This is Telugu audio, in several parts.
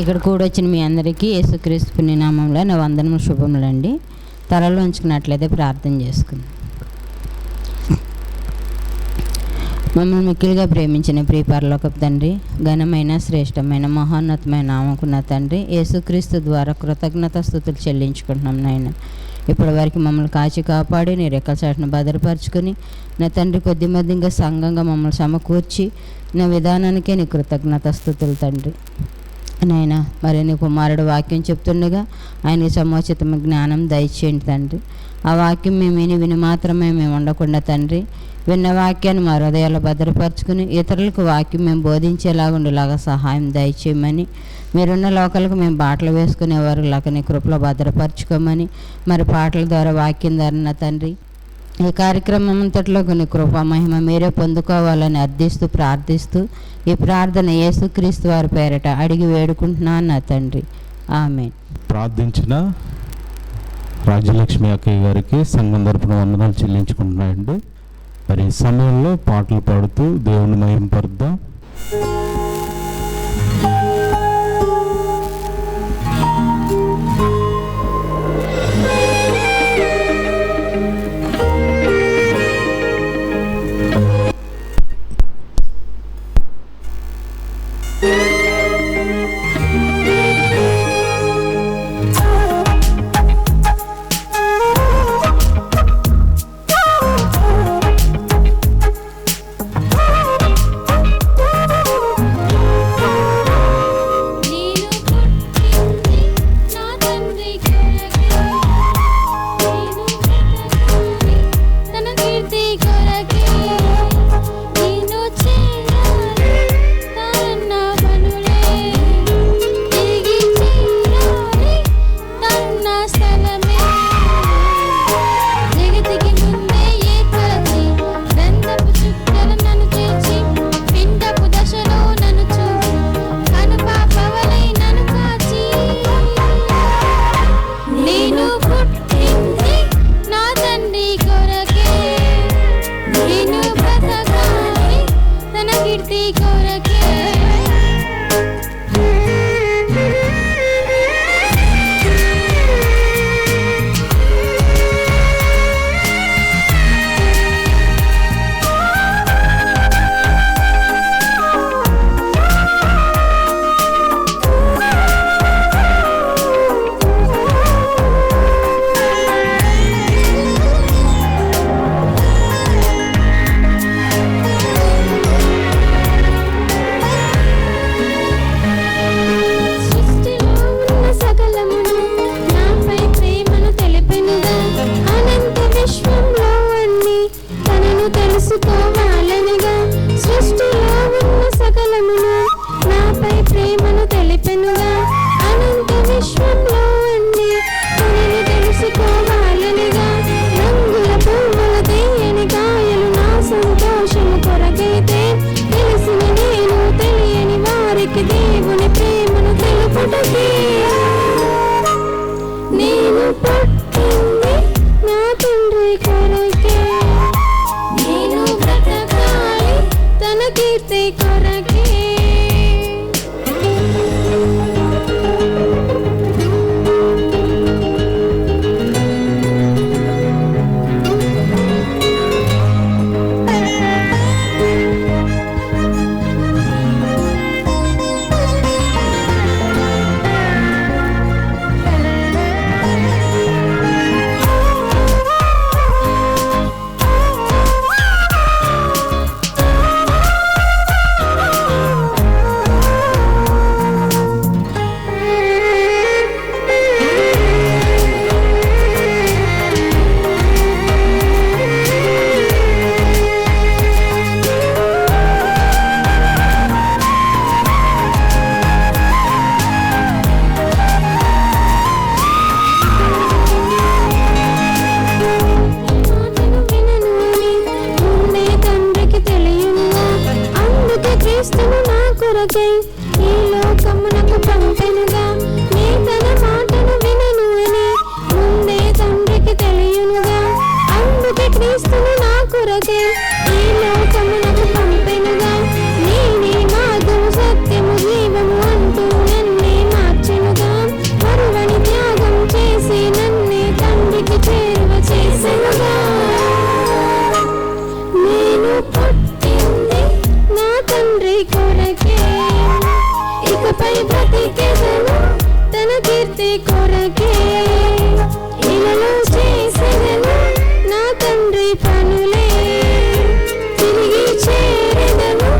ఇక్కడ కూడొచ్చిన మీ అందరికీ యేసుక్రీస్తు పుణ్యనామంలో నా వందనములు శుభములండి. తలలో ఉంచుకున్నట్లయితే ప్రార్థన చేసుకుందాం. మమ్మల్ని మిక్కిలిగా ప్రేమించిన ప్రియ పరలోకపు తండ్రి, ఘనమైన శ్రేష్టమైన మహోన్నతమైన నామకున్న తండ్రి, యేసుక్రీస్తు ద్వారా కృతజ్ఞతాస్తుతులు చెల్లించుకుంటున్నాం నాయన. ఇప్పటి వరకు మమ్మల్ని కాచి కాపాడి నీ రెక్కల చాటును భద్రపరుచుకొని నా తండ్రి కొద్దిగా సంఘంగా మమ్మల్ని సమకూర్చి నా విధానానికే నీ కృతజ్ఞతాస్తుతులు తండ్రి. నాయన మరి నీ కుమారుడు వాక్యం చెప్తుండగా ఆయనకి సముచితమైన జ్ఞానం దయచేయండి తండ్రి. ఆ వాక్యం మేము విని మాత్రమే మేము ఉండకుండా తండ్రి, విన్న వాక్యాన్ని మా హృదయాల్లో భద్రపరుచుకుని ఇతరులకు వాక్యం మేము బోధించేలాగా ఉండేలాగా సహాయం దయచేయమని, మీరున్న లోకలకు మేము బాటలు వేసుకునేవారు లాగా నీ కృపలో భద్రపరచుకోమని, మరి పాటల ద్వారా వాక్యం ద్వారా తండ్రి ఈ కార్యక్రమం అంతట్లో కొన్ని కృపా మహిమ మీరే పొందుకోవాలని అర్థిస్తూ ప్రార్థిస్తూ ఈ ప్రార్థన యేసుక్రీస్తు వారి పేరట అడిగి వేడుకుంటున్నాను నా తండ్రి, ఆమేన్. ప్రార్థించిన రాజ్యలక్ష్మి అక్కయ్య గారికి సంఘం తరపున వందనాలు చెల్లించుకుంటున్నాయండి. మరి ఈ సమయంలో పాటలు పాడుతూ దేవుని మహింపరుద్దాం. బ్రతికెదను తన కీర్తి కొరకే. ఇలలో చేసెదను నా తండ్రి పనులే, తిరిగి చేరెదను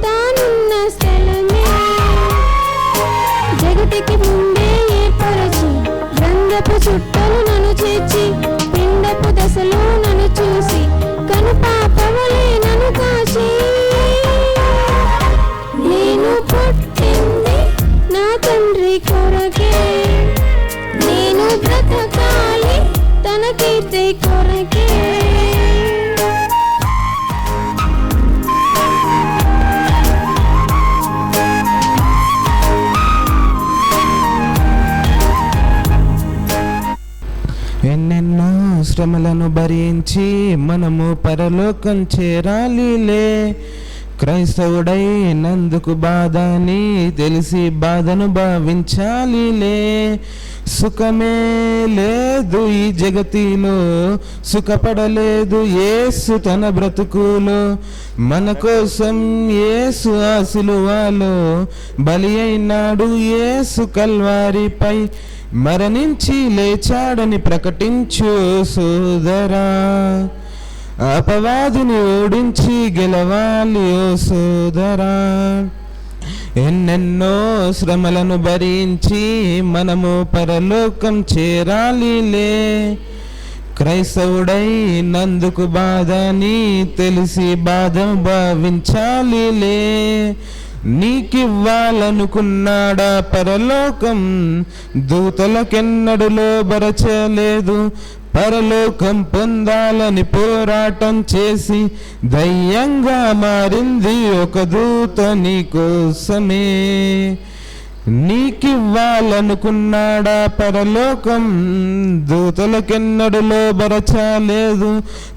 తానున్న స్థలమే. జగతికి ముందే ఏర్పరచి గ్రంథపు చుట్టలు నన్ను చేర్చి, పిండపు దశలో నన్ను చూసి కను పాపవలే నన్ను కాచి. నేను పుట్టింది నా తండ్రి కొరకే, నేను బ్రతకాలి తన కీర్తి కొరకే. ఎన్నెన్నో శ్రమలను భరించి మనము పరలోకం చేరాలిలే. క్రైస్తవుడై నందుకు బాధ అని తెలిసి బాధను భావించాలిలే. సుఖమే లేదు ఈ జగతిలో, సుఖపడలేదు యేసు తన బ్రతుకులో. మన కోసం యేసు ఆ సిలువలో బలి అయినాడు, యేసు కల్వారిపై మరణించి లేచాడని ప్రకటించు సోదరా. అపవాదిని ఓడించి గెలవాలి ఓ సోదరా. ఎన్నెన్నో శ్రమలను భరించి మనము పరలోకం చేరాలిలే. క్రైస్తవుడై నందుకు బాధ అని తెలిసి బాధ భావించాలిలే. నీకివ్వాలనుకున్నాడా పరలోకం, దూతలకెన్నడు లోబరచలేదు. పరలోకం పొందాలని పోరాటం చేసి దయ్యంగా మారింది ఒక దూత నీ కోసమే. నీకివ్వాలనుకున్నాడా పరలోకం, దూతలకెన్నడు లోబరచలేదు.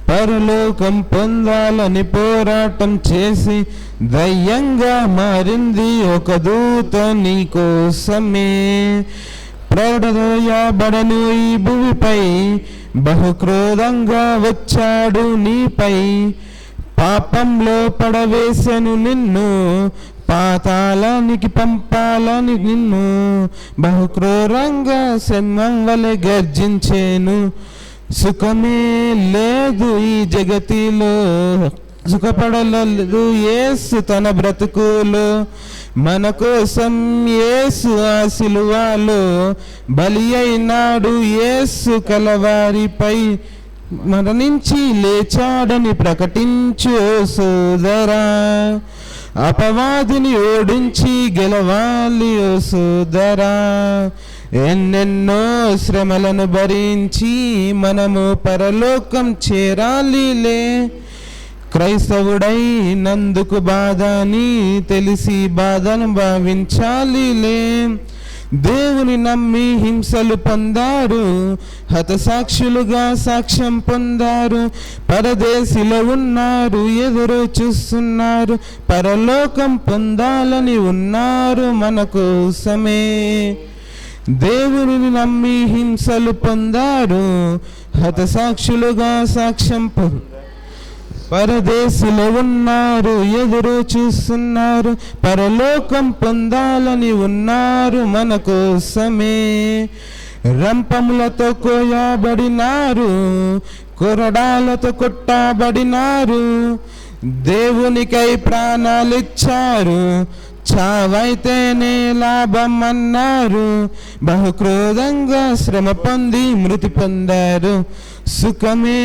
పరలోకం పొందాలని పోరాటం చేసి దయ్యంగా మారింది ఒక దూత నీ కోసమే. ప్రౌఢదోయబడను ఈ భూమిపై, బహుక్రోధంగా వచ్చాడు నీపై. పాపంలో పడవేసెను నిన్ను, పాతాళానికి పంపాలని నిన్ను. బహుక్రూరంగా సింహం వలె గర్జించేను. సుఖమే లేదు ఈ జగతిలో, సుఖపడలేదు యేసు తన బ్రతుకులో. మన కోసం యేసు ఆ సిలువలో బలి అయినాడు, యేసు కలవారిపై మరణించి లేచాడని ప్రకటించు సోదరా. అపవాదిని ఓడించి గెలవాలి ఓ సోదరా. ఎన్నెన్నో శ్రమలను భరించి మనము పరలోకం చేరాలిలే. క్రైస్తవుడై నందుకు బాధ అని తెలిసి బాధను భావించాలిలే. దేవుని నమ్మి హింసలు పొందారు, హతసాక్షులుగా సాక్ష్యం పొందారు. పరదేశిలో ఉన్నారు, ఎదురు చూస్తున్నారు. పరలోకం పొందాలని ఉన్నారు మన కోసమే. దేవుని నమ్మి హింసలు పొందారు, హతసాక్షులుగా సాక్ష్యం పరదేశిలో ఉన్నారు, ఎదురు చూస్తున్నారు. పరలోకం పొందాలని ఉన్నారు మన కోసమే. రంపములతో కోయబడినారు, కొరడాలతో కొట్టబడినారు. దేవునికై ప్రాణాలిచ్చారు, చావైతేనే లాభం అన్నారు. బహుక్రోధంగా శ్రమ పొంది మృతి పొందారు. సుఖమే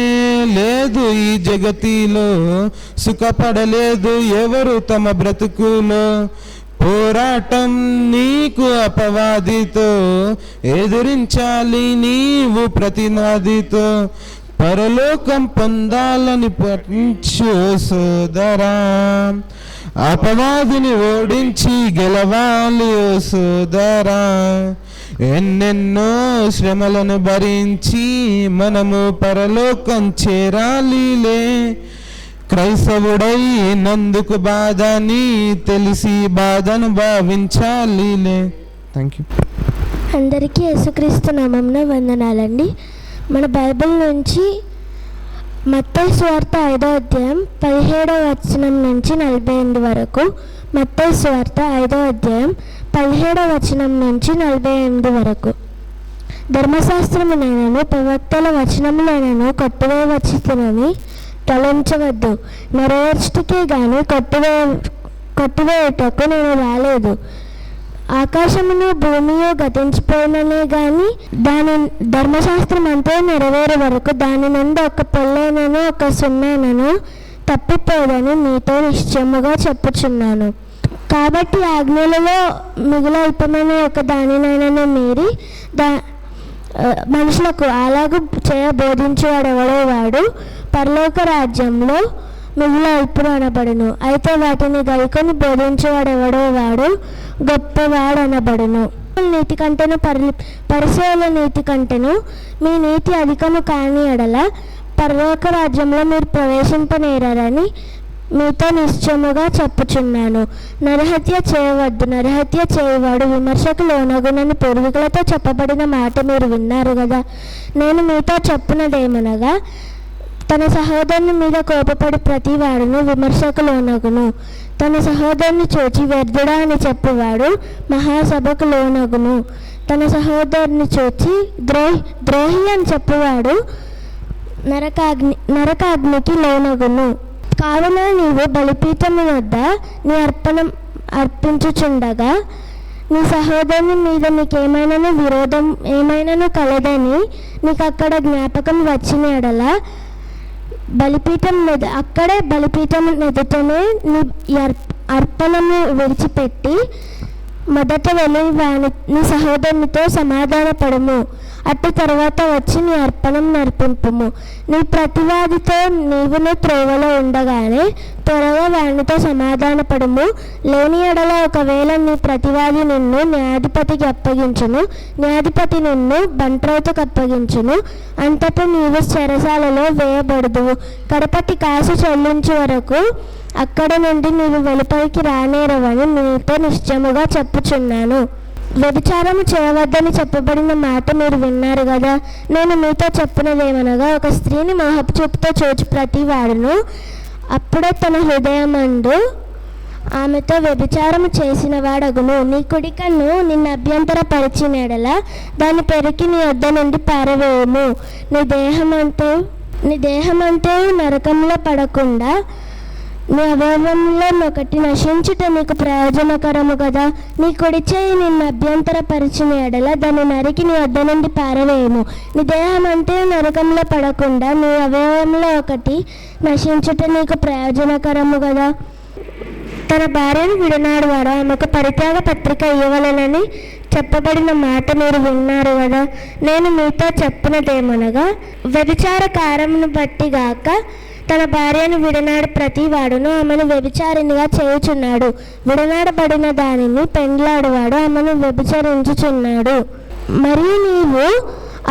లేదు ఈ జగతిలో, సుఖపడలేదు ఎవరు తమ బ్రతుకులో. పోరాటం నీకు అపవాదితో, ఎదురించాలి నీవు ప్రతినాదితో. పరలోకం పొందాలని పఠించు సోదరా. అపవాదిని ఓడించి గెలవాలి ఓ సోదరా. ఎన్నెన్నో శ్రమలను భరించి మనము పరలోకం చేరాలిలే. క్రైస్తవుడై నందుకు బాధ అని తెలిసి బాధను భావించాలిలే. Thank you. అందరికీ యేసుక్రీస్తు నామమున వందనాలండి. మన బైబిల్ నుంచి మత్తయి సువార్త 5వ అధ్యాయం 17వ వచనం నుంచి 48 వరకు. మత్తయి సువార్త 5వ అధ్యాయం 17వ వచనం నుంచి 48 వరకు. ధర్మశాస్త్రమునైనను ప్రవక్తల వచనములైనను కొట్టివేయవచ్చునని తలంచవద్దు. నెరవేర్చుటకే గాని కొట్టివేయుటకు నేను రాలేదు. ఆకాశమును భూమియు గతించిపోయిననే గాని దాని ధర్మశాస్త్రం అంతా నెరవేరే వరకు దాని నుండి ఒక పొల్లైనను ఒక సున్నైనను తప్పిపోదని మీతో నిశ్చయముగా చెప్పుచున్నాను. కాబట్టి ఆజ్ఞలలో మిగులల్పమైన ఒక దానినైనా మీరి మనుషులకు అలాగూ చేయ బోధించేవాడు ఎవడో వాడు పరలోక రాజ్యంలో మిగుల అల్పుడు అనబడును. అయితే వాటిని గైకొని బోధించేవాడు ఎవడో వాడు గొప్పవాడు అనబడును. నీతి కంటేను పరిసయ్యుల నీతి కంటేను మీ నీతి అధికము కాని ఎడల పరలోక రాజ్యంలో మీరు ప్రవేశింపనేరని మీతో నిశ్చయముగా చెప్పుచున్నాను. నరహత్య చేయవద్దు. నరహత్య చేయవాడు విమర్శకు లోనగునని పూర్వీకులతో చెప్పబడిన మాట మీరు విన్నారు కదా. నేను మీతో చెప్పునదేమనగా, తన సహోదరుని మీద కోపపడి ప్రతి వాడును విమర్శకు లోనగును. తన సహోదరుని చూచి వ్యర్థుడా అని చెప్పువాడు మహాసభకు లోనగును. తన సహోదరుని చూచి ద్రోహి అని చెప్పువాడు నరకాగ్నికి లోనగును. కావున నీవు బలిపీఠము వద్ద నీ అర్పించుచుండగా నీ సహోదరుని మీద నీకేమైనా విరోధం ఏమైనాను కలదని నీకు అక్కడ జ్ఞాపకం వచ్చిన ఎడల అక్కడే బలిపీఠం ఎదుటనే నీ అర్పణము విడిచిపెట్టి మొదట వెళ్ళి నీ సహోదరునితో సమాధానపడము. అటు తర్వాత వచ్చి నీ అర్పణం నర్పింపుము. నీ ప్రతివాదితో నీవును త్రోవలో ఉండగానే త్వరగా వానితో సమాధానపడము. లేని ఎడల ఒకవేళ నీ ప్రతివాది నిన్ను న్యాయాధిపతికి అప్పగించును, న్యాయాధిపతి నిన్ను బంట్రోతుకు అప్పగించును. అంతటా నీవు చెరసాలలో వేయబడుదువు. కడపటి కాసు చెల్లించే వరకు అక్కడ నుండి నీవు వెలుపలికి రానేరవని మీతో నిశ్చయముగా చెప్పుచున్నాను. వ్యభిచారము చేయవద్దని చెప్పబడిన మాట మీరు విన్నారు కదా. నేను మీతో చెప్పినదేమనగా, ఒక స్త్రీని మోహపు చూపుతో చూచి ప్రతి వాడును అప్పుడే తన హృదయమందు ఆమెతో వ్యభిచారము చేసిన వాడగును. నీ కుడి కన్ను నిన్ను అభ్యంతరపరిచిన ఎడల దాన్ని పెరికి నీ వద్ద నుండి పారవేయము. నీ దేహమంతే నరకంలో పడకుండా నీ అవయవంలో ఒకటి నశించుట నీకు ప్రయోజనకరము కదా. నీ కుడి చేయి నిన్ను అభ్యంతరపరిచిన ఎడల దాన్ని నరికి నీ వద్ద నుండి పారవేయము. నీ దేహం అంటే నరకంలో పడకుండా నీ అవయవంలో ఒకటి నశించుట నీకు ప్రయోజనకరము కదా. తన భార్యను విడనాడువాడు ఆమెకు పరిత్యాగ పత్రిక ఇవ్వవలెనని చెప్పబడిన మాట మీరు విన్నారు కదా. నేను మీతో చెప్పినదేమనగా, వ్యభిచార కారమును బట్టి గాక తన భార్యను విడనాడు ప్రతి వాడును ఆమెను వ్యభిచారినిగా చేయుచున్నాడు. విడనాడబడిన దానిని పెండ్లాడువాడు ఆమెను వ్యభిచరించుచున్నాడు. మరియు నీవు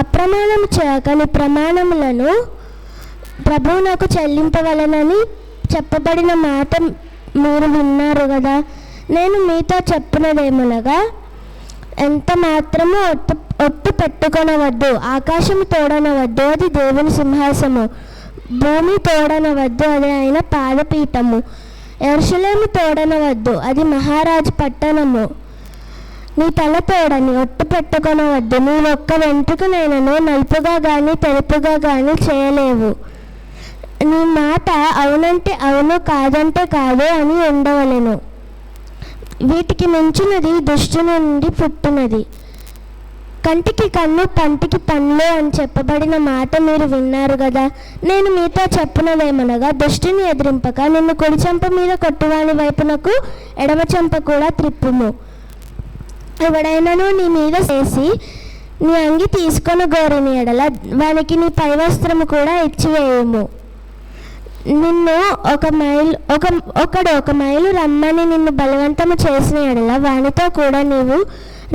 అప్రమాణము చేయక నీ ప్రమాణములను ప్రభువునకు చెల్లింపవలనని చెప్పబడిన మాట మీరు విన్నారు కదా. నేను మీతో చెప్పినదేమనగా, ఎంత మాత్రము ఒట్టు పెట్టుకొనవద్దు. ఆకాశము తోడనవద్దు, అది దేవుని సింహాసము. భూమి తోడనవద్దు, అది ఆయన పాదపీఠము. యెరూషలేము తోడనవద్దు, అది మహారాజు పట్టణము. నీ తల తోడని ఒట్టు పెట్టుకొనవద్దు. నీ ఒక్క వెంట్రుకనైనను నలుపుగా కానీ తెలుపుగా కానీ చేయలేవు. నీ మాట అవునంటే అవును, కాదంటే కాదు అని ఉండవలెను. వీటికి మించినది దుష్టు నుండి పుట్టినది. కంటికి కన్ను, పంటికి పన్ను అని చెప్పబడిన మాట మీరు విన్నారు కదా. నేను మీతో చెప్పినదేమనగా, దుష్టుని ఎదిరింపక నిన్ను కుడి చెంప మీద కొట్టువాని వైపునకు ఎడమ చెంప కూడా త్రిప్పుము. ఎవడైనాను నీ మీద చేసి నీ అంగి తీసుకొని గోరిని ఎడల వానికి నీ పై వస్త్రము కూడా ఇచ్చివేయము. నిన్ను ఒక మైలు రమ్మని నిన్ను బలవంతము చేసిన ఎడల వానితో కూడా నీవు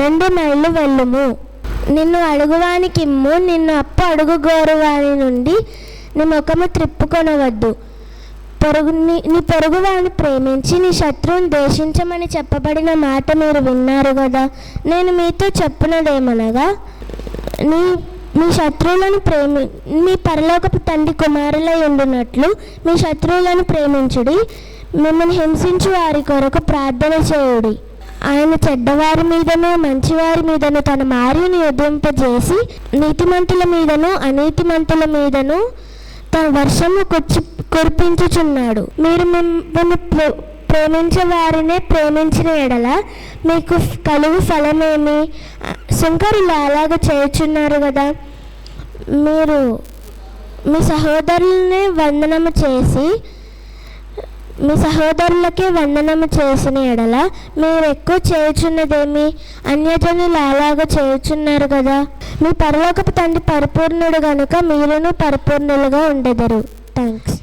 2 మైళ్ళు వెళ్ళుము. నిన్ను అడుగువానికిమ్ము, నిన్ను అడుగు గోరువాని నుండి నీ ముఖము త్రిప్పుకొనవద్దు. నీ పొరుగువాని ప్రేమించి నీ శత్రువుని ద్వేషించమని చెప్పబడిన మాట మీరు విన్నారు కదా. నేను మీతో చెప్పినదేమనగా, మీ శత్రువులను మీ పరలోకపు తండ్రి కుమారులై ఉండునట్లు మీ శత్రువులను ప్రేమించుడి. మిమ్మల్ని హింసించు వారి కొరకు ప్రార్థన చేయుడి. ఆయన చెడ్డవారి మీదను మంచివారి మీదను తన మారిని ఉదయింపజేసి నీతిమంతుల మీదను అనీతిమంతుల మీదను తన వర్షము కురిపించుచున్నాడు. మీరు మిమ్మల్ని ప్రేమించే వారినే ప్రేమించిన ఎడల మీకు కలుగు ఫలమేమి? సుంకరులు అలాగ చేయుచున్నారు కదా. మీరు మీ సహోదరులకే వందనము చేసిన ఎడల మీరు ఎక్కువ చేయుచున్నదేమి? అన్యజనులు అలాగ చేయుచున్నారు కదా. మీ పరలోకపు తండ్రి పరిపూర్ణుడు గనుక మీరును పరిపూర్ణులుగా ఉండెదరు. థ్యాంక్స్.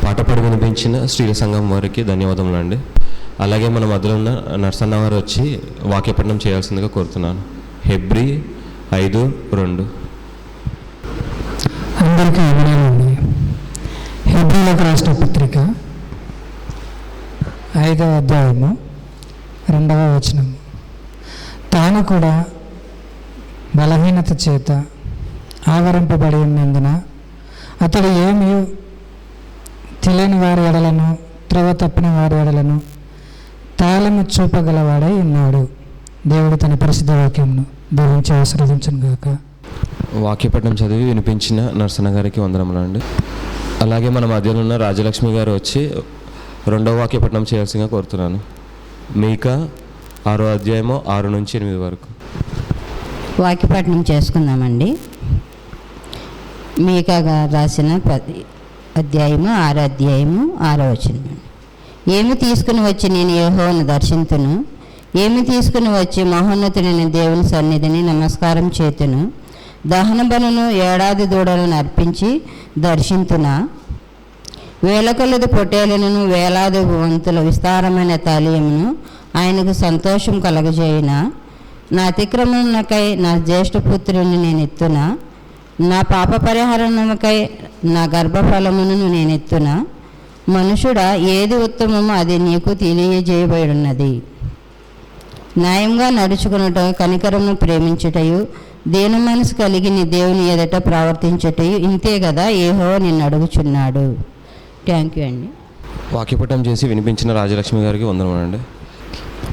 పాటపాడి వినిపించిన స్త్రీల సంఘం వారికి ధన్యవాదములు అండి. అలాగే మన మధ్యలో ఉన్న నర్సన్న వారు వచ్చి వాక్యపఠనం చేయాల్సిందిగా కోరుతున్నాను. హెబ్రీ 5:2. అందరికీ వందనాలండి. హెబ్రీలకు రాసిన పత్రిక 5వ అధ్యాయము 2వ వచనం. తాను కూడా బలహీనత చేత ఆవరింపబడి ఉన్నందున అతడు ఏమీ తెలియని వారి ఎడలను త్రోవ తప్పిన వారి ఎడలను తాళము చూపగలవాడై ఉన్నాడు. దేవుడు తన పరిశుద్ధ వాక్యమును దీవించి ఆశీర్వదించును గాక. వాక్యపఠనం చదివి వినిపించిన నర్సన్న గారికి వందనములు అండి. అలాగే మన మధ్యలో ఉన్న రాజలక్ష్మి గారు వచ్చి 2వ వాక్యపఠనం చేయాల్సిందిగా కోరుతున్నాను. మీకా 6వ అధ్యాయము 6 నుంచి 8 వరకు. వాక్యపఠనం చేసుకుందామండి. మీకా రాసిన అధ్యాయము 6వ అధ్యాయము 6వ వచనం. ఏమి తీసుకుని వచ్చి నేను యెహోవాను దర్శింతును, ఏమి తీసుకుని వచ్చి మహోన్నతుడైన దేవుని సన్నిధిని నమస్కారం చేతును, దహన బలును 7 దూడలను అర్పించి దర్శింతునా, వేల కొలది పొట్టేలను 1000 వంతుల విస్తారమైన తాళీయమును ఆయనకు సంతోషం కలగజేయున, నా అతిక్రమణకై నా జ్యేష్ఠపుత్రుని నేను ఎత్తునా, నా పాప పరిహారణకై నా గర్భఫలమును నేను ఎత్తునా, మనుషుడా ఏది ఉత్తమమో అది నీకు తెలియజేయబడినది. న్యాయంగా నడుచుకున్నట, కనికరమును ప్రేమించుటయు, దీన మనసు కలిగి నీ దేవుని ఎదుట ప్రవర్తించుటయు ఇంతే కదా యెహోవా నిన్ను అడుగుచున్నాడు. థ్యాంక్ యూ అండి. వాక్యపఠనం చేసి వినిపించిన రాజలక్ష్మి గారికి వందనములండి.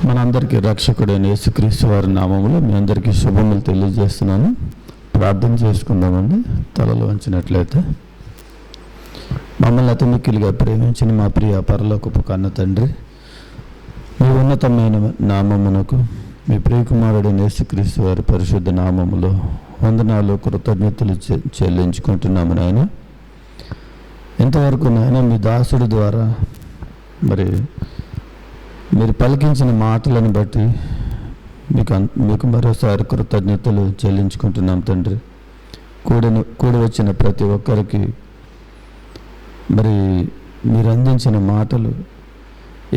మనందరికీ రక్షకుడైన యేసుక్రీస్తు వారి నామములో మీ అందరికీ శుభములు తెలియజేస్తున్నాను. ప్రార్థన చేసుకుందామండి. తలలు వంచినట్లయితే. మమ్మల్ని అతి మిక్కిలిగా ప్రేమించిన మా ప్రియ పరలోకపు కన్న తండ్రి, మీ ఉన్నతమైన నామమునకు మీ ప్రియకుమారుడైన యేసుక్రీస్తు వారి పరిశుద్ధ నామములో వందనాలు కృతజ్ఞతలు చెల్లించుకుంటున్నాము నాయన. ఇంతవరకు నాయన మీ దాసుడి ద్వారా మీరు పలికించిన మాటలను బట్టి మీకు మరోసారి కృతజ్ఞతలు చెల్లించుకుంటున్నాం తండ్రి. కూడి వచ్చిన ప్రతి ఒక్కరికి మీరు అందించిన మాటలు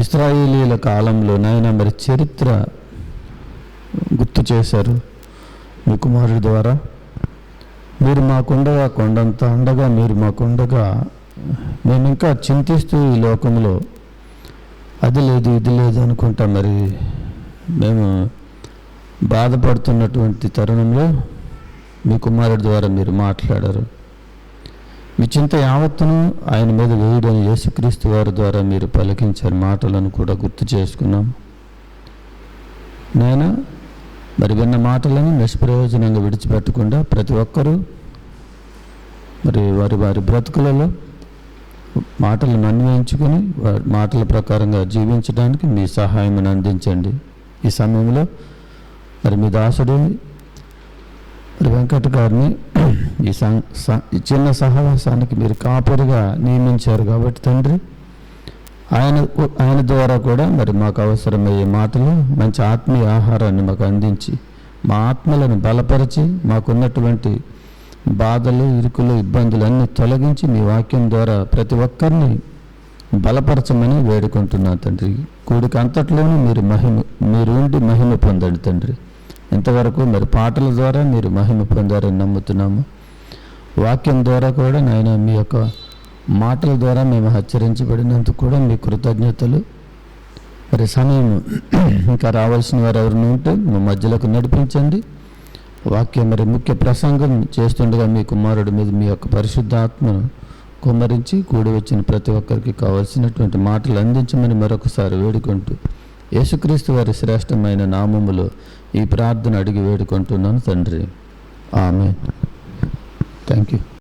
ఇశ్రాయేలీల కాలంలో నాయన చరిత్ర గుర్తు చేశారు. మీ కుమారుడి ద్వారా మీరు మాకుండగా కొండంత అండగా మీరు మాకుండగా మేము ఇంకా చింతిస్తూ ఈ లోకంలో అది లేదు ఇది లేదు అనుకుంటా మేము బాధపడుతున్నటువంటి తరుణంలో మీ కుమారుడి ద్వారా మీరు మాట్లాడారు. మీ చింత యావత్తును ఆయన మీద వేయడని యేసుక్రీస్తు వారి ద్వారా మీరు పలికించారు మాటలను కూడా గుర్తు చేసుకున్నాం. నాయనా, మరి విన్న మాటలను నిష్ప్రయోజనంగా విడిచిపెట్టకుండా ప్రతి ఒక్కరూ మరి వారి బ్రతుకులలో మాటలను అన్వయించుకొని వారి మాటల ప్రకారంగా జీవించడానికి మీ సహాయం అందించండి. ఈ సమయంలో మరి మీ దాసుడు మరి వెంకట గారిని ఈ చిన్న సహవాసానికి మీరు కాపరిగా నియమించారు కాబట్టి తండ్రి, ఆయన ద్వారా కూడా మరి మాకు అవసరమయ్యే మాటలు మంచి ఆత్మీయ ఆహారాన్ని మాకు అందించి మా ఆత్మలను బలపరిచి మాకున్నటువంటి బాధలు, ఇరుకులు, ఇబ్బందులు అన్నీ తొలగించి మీ వాక్యం ద్వారా ప్రతి ఒక్కరిని బలపరచమని వేడుకుంటున్నాను తండ్రి. కూడిక అంతట్లోనూ మీరు ఉండి మహిమ పొందండి తండ్రి. ఇంతవరకు మరి పాటల ద్వారా మీరు మహిమ పొందారని నమ్ముతున్నాము. వాక్యం ద్వారా కూడా నాయన మీ యొక్క మాటల ద్వారా మేము హెచ్చరించబడినందుకు కూడా మీ కృతజ్ఞతలు. మరి సమయం ఇంకా రావాల్సిన వారు ఎవరిని ఉంటే మా మధ్యలోకి నడిపించండి. వాక్యం మరి ముఖ్య ప్రసంగం చేస్తుండగా మీ కుమారుడి మీద మీ యొక్క పరిశుద్ధాత్మను కుమ్మరించి కూడి వచ్చిన ప్రతి ఒక్కరికి కావాల్సినటువంటి మాటలు అందించమని మరొకసారి వేడుకుంటూ యేసుక్రీస్తు వారి శ్రేష్టమైన నామములో ఈ ప్రార్థన అడిగి వేడుకుంటున్నాను తండ్రి. ఆమేన్. Thank you.